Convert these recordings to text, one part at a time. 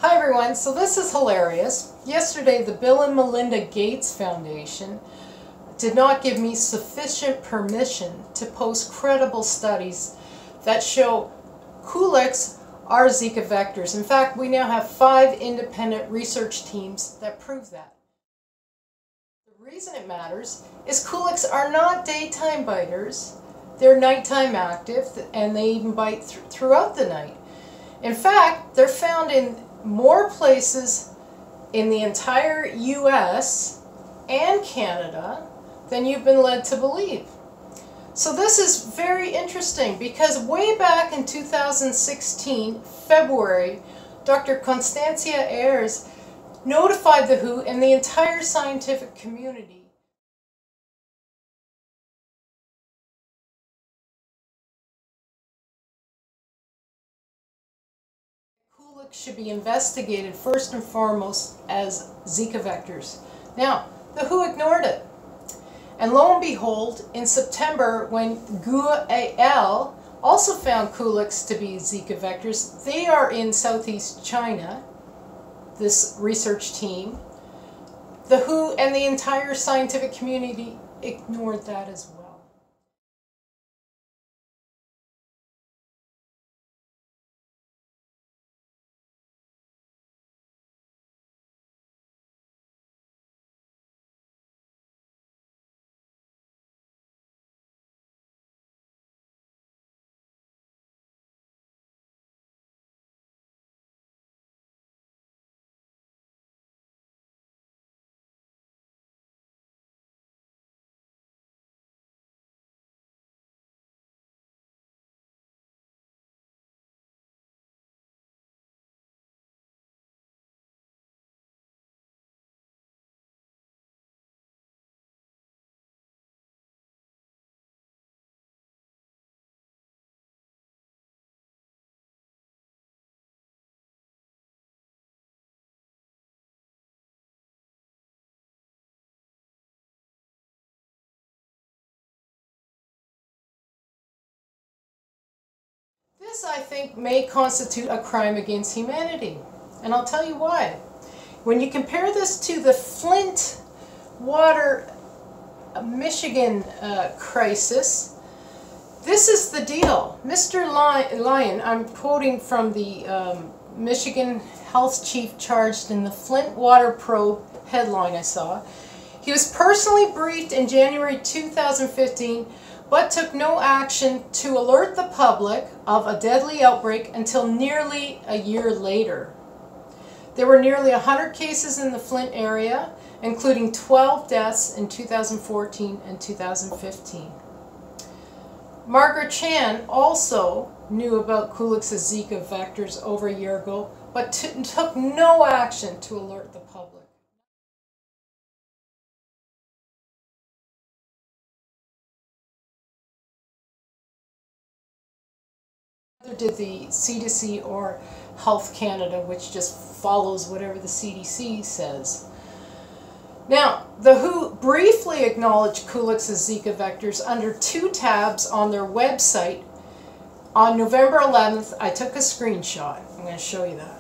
Hi everyone, so this is hilarious. Yesterday the Bill and Melinda Gates Foundation did not give me sufficient permission to post credible studies that show Culex are Zika vectors. In fact, we now have 5 independent research teams that prove that. The reason it matters is Culex are not daytime biters, they're nighttime active, and they even bite throughout the night. In fact, they're found in more places in the entire US and Canada than you've been led to believe. So this is very interesting because way back in 2016, February, Dr. Constancia Ayers notified the WHO and the entire scientific community Culex should be investigated first and foremost as Zika vectors. Now, the WHO ignored it. And lo and behold, in September, when Gu et al. Also found Culex to be Zika vectors, they are in Southeast China, this research team. The WHO and the entire scientific community ignored that as well. This, I think, may constitute a crime against humanity, and I'll tell you why. When you compare this to the Flint water Michigan crisis, this is the deal. Mr. Lyon, I'm quoting from the Michigan health chief charged in the Flint water probe headline I saw. He was personally briefed in January 2015 but took no action to alert the public of a deadly outbreak until nearly a year later. There were nearly 100 cases in the Flint area, including 12 deaths in 2014 and 2015. Margaret Chan also knew about Culex's Zika vectors over a year ago, but took no action to alert the public. Neither did the CDC or Health Canada, which just follows whatever the CDC says. Now, the WHO briefly acknowledged Culex's Zika vectors under 2 tabs on their website. On November 11th, I took a screenshot. I'm going to show you that.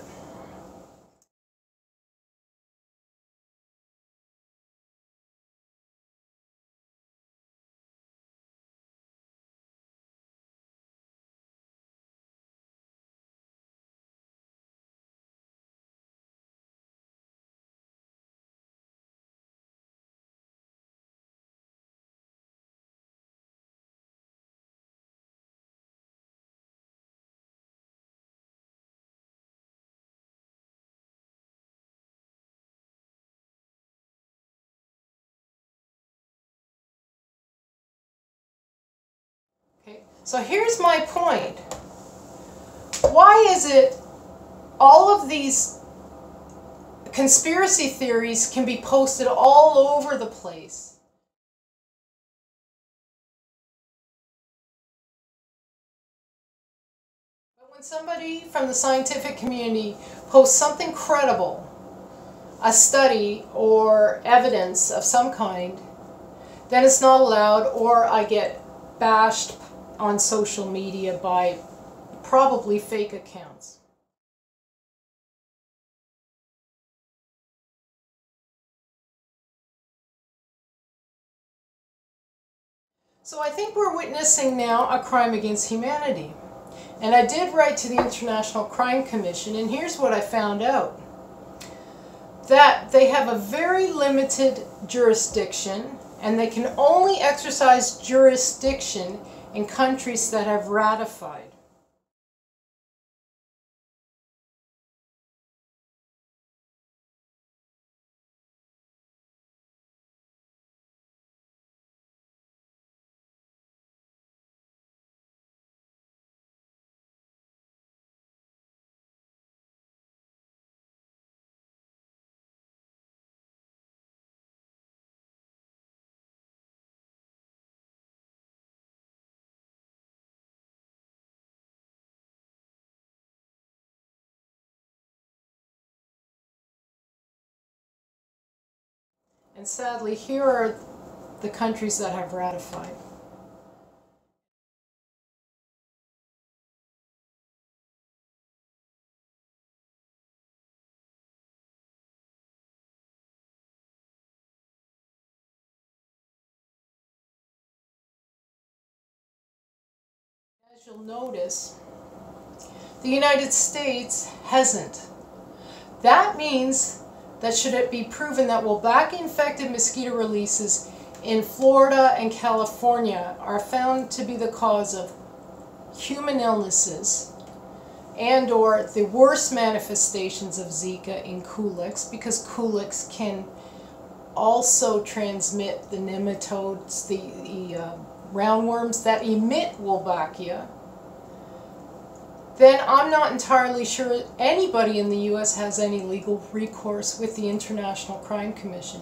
Okay, so here's my point. Why is it all of these conspiracy theories can be posted all over the place? But when somebody from the scientific community posts something credible, a study or evidence of some kind, then it's not allowed, or I get bashed on social media by probably fake accounts. So I think we're witnessing now a crime against humanity. And I did write to the International Crime Commission, and here's what I found out. That they have a very limited jurisdiction, and they can only exercise jurisdiction in countries that have ratified. And sadly, here are the countries that have ratified. As you'll notice, the United States hasn't. That means that should it be proven that Wolbachia-infected mosquito releases in Florida and California are found to be the cause of human illnesses and or the worst manifestations of Zika in Culex, because Culex can also transmit the nematodes, the roundworms that emit Wolbachia, then I'm not entirely sure anybody in the U.S. has any legal recourse with the International Crime Commission.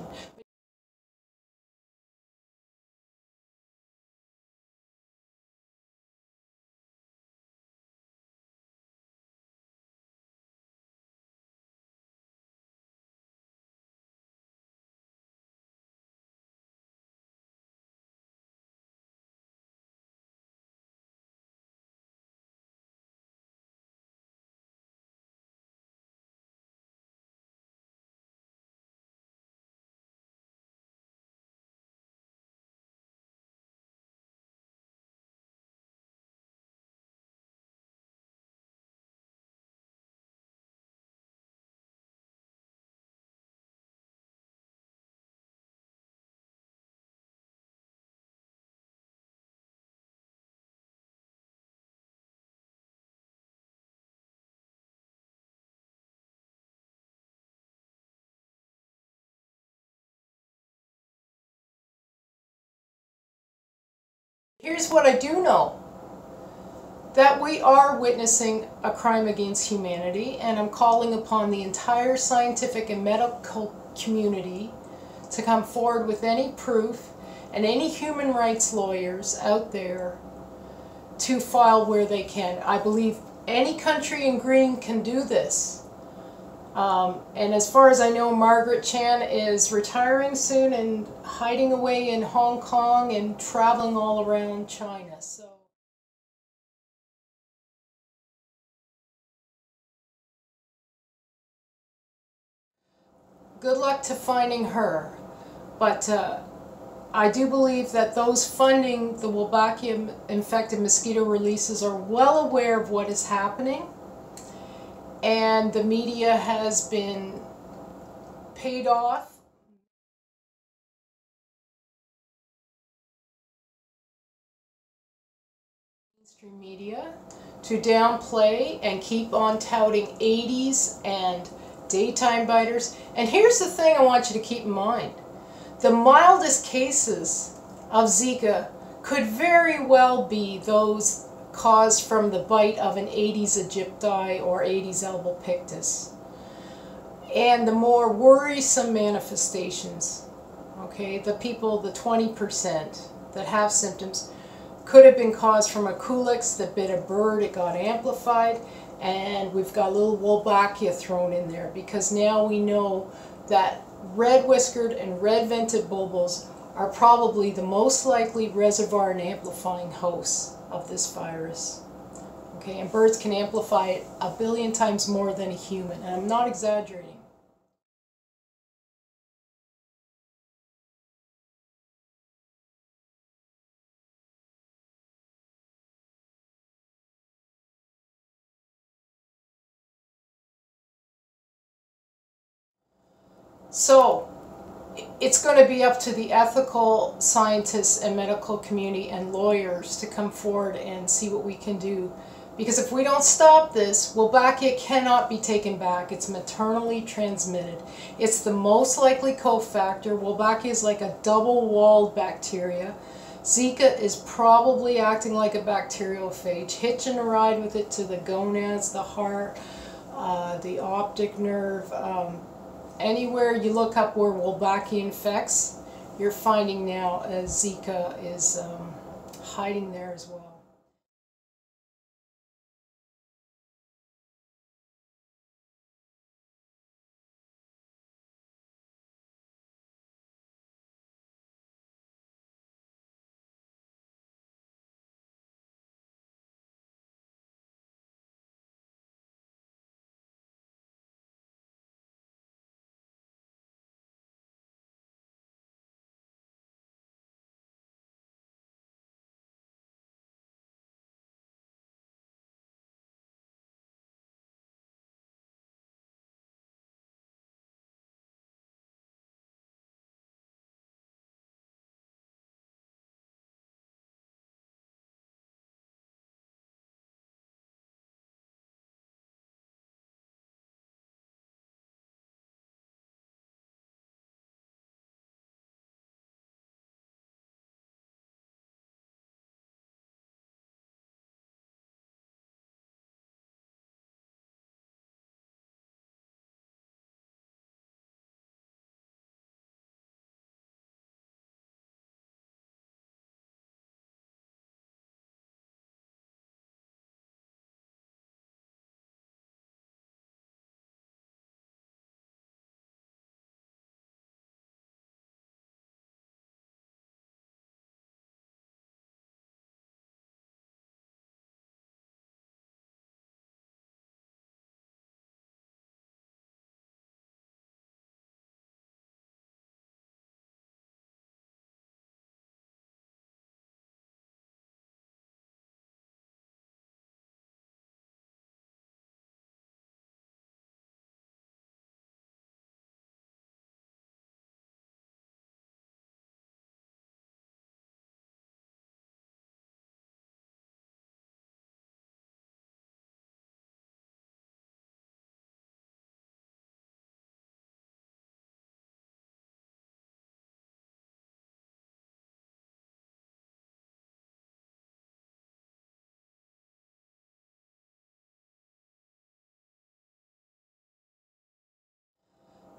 Here's what I do know. That we are witnessing a crime against humanity, and I'm calling upon the entire scientific and medical community to come forward with any proof, and any human rights lawyers out there to file where they can. I believe any country in green can do this. And as far as I know, Margaret Chan is retiring soon and hiding away in Hong Kong and traveling all around China. So. Good luck to finding her, but I do believe that those funding the Wolbachia-infected mosquito releases are well aware of what is happening, and the media has been paid off. Mainstream media to downplay and keep on touting Aedes and daytime biters. And here's the thing I want you to keep in mind. The mildest cases of Zika could very well be those caused from the bite of an Aedes aegypti or Aedes albopictus. And the more worrisome manifestations, okay, the people, the 20% that have symptoms, could have been caused from a Culex that bit a bird, it got amplified, and we've got a little Wolbachia thrown in there, because now we know that red-whiskered and red-vented bulbuls are probably the most likely reservoir and amplifying hosts of this virus. Okay, and birds can amplify it 1 billion times more than a human, and I'm not exaggerating. So it's going to be up to the ethical scientists and medical community and lawyers to come forward and see what we can do. Because if we don't stop this, Wolbachia cannot be taken back. It's maternally transmitted. It's the most likely cofactor. Wolbachia is like a double-walled bacteria. Zika is probably acting like a bacteriophage, hitching a ride with it to the gonads, the heart, the optic nerve. Anywhere you look up where Wolbachia infects, you're finding now Zika is hiding there as well.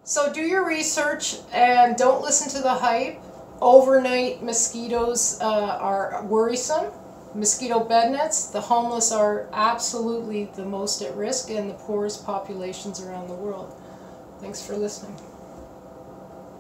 So do your research and don't listen to the hype. Overnight mosquitoes are worrisome. Mosquito bed nets, the homeless are absolutely the most at risk and the poorest populations around the world. Thanks for listening.